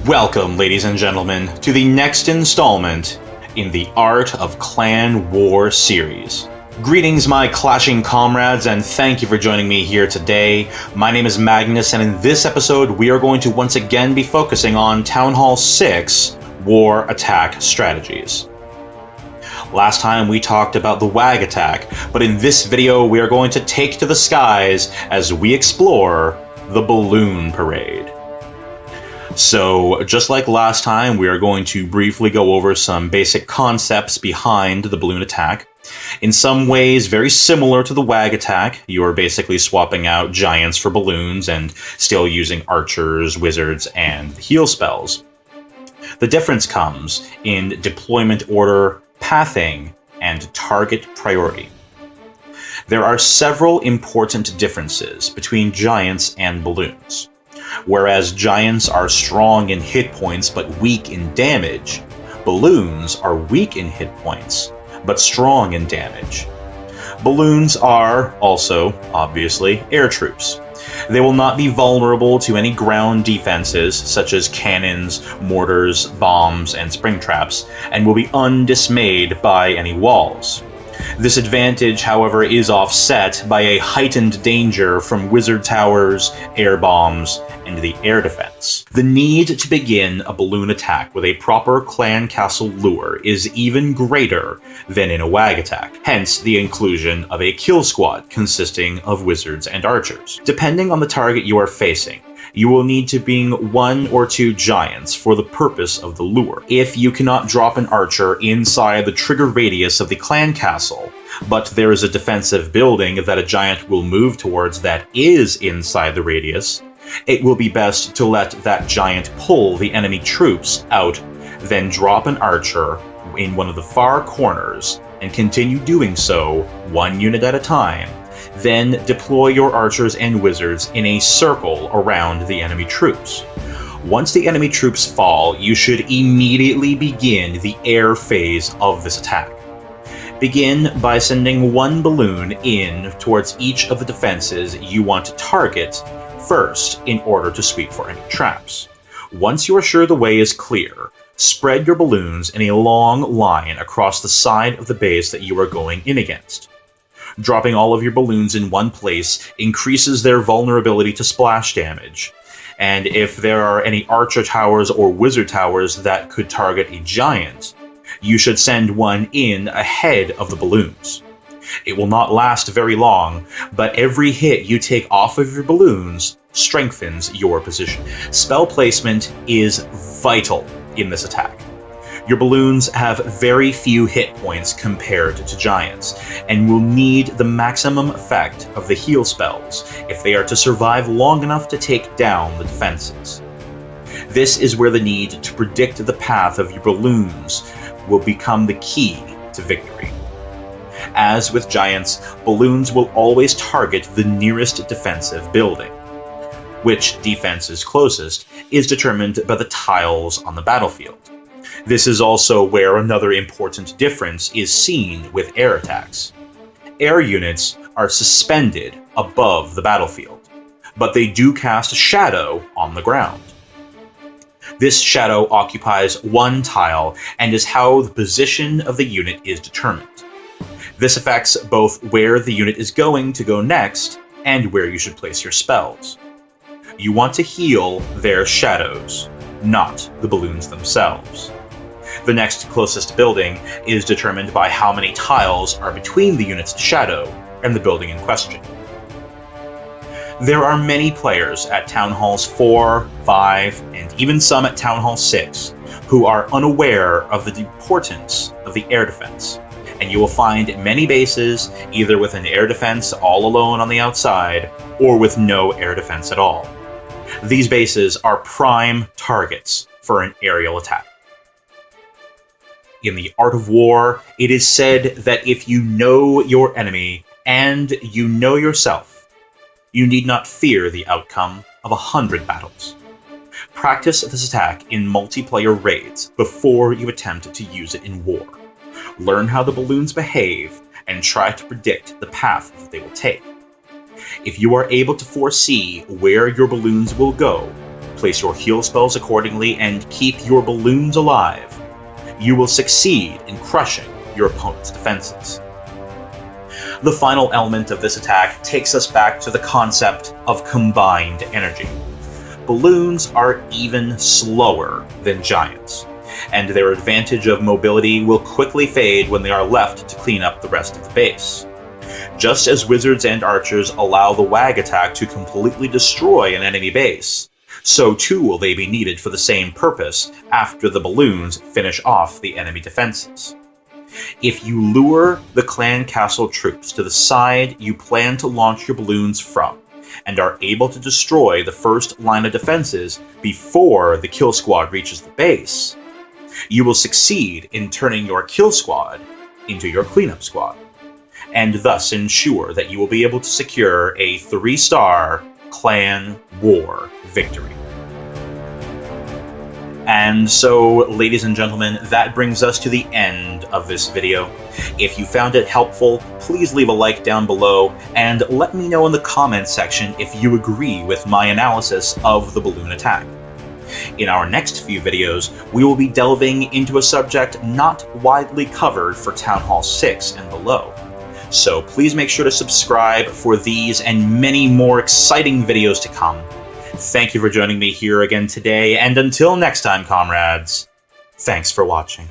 Welcome, ladies and gentlemen, to the next installment in the Art of Clan War series. Greetings, my clashing comrades, and thank you for joining me here today. My name is Magnus, and in this episode, we are going to once again be focusing on Town Hall 6 War Attack Strategies. Last time we talked about the WAG attack, but in this video we are going to take to the skies as we explore the Balloon Parade. So, just like last time, we are going to briefly go over some basic concepts behind the balloon attack. In some ways, very similar to the WAG attack, you are basically swapping out giants for balloons and still using archers, wizards, and heal spells. The difference comes in deployment order, pathing, and target priority. There are several important differences between giants and balloons. Whereas giants are strong in hit points but weak in damage, balloons are weak in hit points but strong in damage. Balloons are also, obviously, air troops. They will not be vulnerable to any ground defenses such as cannons, mortars, bombs, and spring traps, and will be undismayed by any walls. This advantage, however, is offset by a heightened danger from wizard towers, air bombs, and the air defense. The need to begin a balloon attack with a proper clan castle lure is even greater than in a WAG attack, hence the inclusion of a kill squad consisting of wizards and archers. Depending on the target you are facing, you will need to bring 1 or 2 giants for the purpose of the lure. If you cannot drop an archer inside the trigger radius of the clan castle, but there is a defensive building that a giant will move towards that is inside the radius, it will be best to let that giant pull the enemy troops out, then drop an archer in one of the far corners and continue doing so 1 unit at a time. Then deploy your archers and wizards in a circle around the enemy troops. Once the enemy troops fall, you should immediately begin the air phase of this attack. Begin by sending 1 balloon in towards each of the defenses you want to target first in order to sweep for any traps. Once you are sure the way is clear, spread your balloons in a long line across the side of the base that you are going in against. Dropping all of your balloons in one place increases their vulnerability to splash damage, and if there are any archer towers or wizard towers that could target a giant, you should send one in ahead of the balloons. It will not last very long, but every hit you take off of your balloons strengthens your position. Spell placement is vital in this attack. Your balloons have very few hit points compared to giants, and will need the maximum effect of the heal spells if they are to survive long enough to take down the defenses. This is where the need to predict the path of your balloons will become the key to victory. As with giants, balloons will always target the nearest defensive building. Which defense is closest is determined by the tiles on the battlefield. This is also where another important difference is seen with air attacks. Air units are suspended above the battlefield, but they do cast a shadow on the ground. This shadow occupies 1 tile and is how the position of the unit is determined. This affects both where the unit is going to go next and where you should place your spells. You want to heal their shadows, not the balloons themselves. The next closest building is determined by how many tiles are between the unit's shadow and the building in question. There are many players at Town Halls 4, 5, and even some at Town Hall 6 who are unaware of the importance of the air defense, and you will find many bases either with an air defense all alone on the outside or with no air defense at all. These bases are prime targets for an aerial attack. In the Art of War, it is said that if you know your enemy and you know yourself, you need not fear the outcome of 100 battles. Practice this attack in multiplayer raids before you attempt to use it in war. Learn how the balloons behave and try to predict the path that they will take. If you are able to foresee where your balloons will go, place your heal spells accordingly, and keep your balloons alive, you will succeed in crushing your opponent's defenses. The final element of this attack takes us back to the concept of combined energy. Balloons are even slower than giants, and their advantage of mobility will quickly fade when they are left to clean up the rest of the base. Just as wizards and archers allow the wag attack to completely destroy an enemy base, so too will they be needed for the same purpose after the balloons finish off the enemy defenses. If you lure the clan castle troops to the side you plan to launch your balloons from, and are able to destroy the first line of defenses before the kill squad reaches the base, you will succeed in turning your kill squad into your cleanup squad, and thus ensure that you will be able to secure a 3-star clan war victory. And so, ladies and gentlemen, that brings us to the end of this video. If you found it helpful, please leave a like down below, and let me know in the comments section if you agree with my analysis of the balloon attack. In our next few videos, we will be delving into a subject not widely covered for Town Hall 6 and below. So please make sure to subscribe for these and many more exciting videos to come. Thank you for joining me here again today, and until next time, comrades, thanks for watching.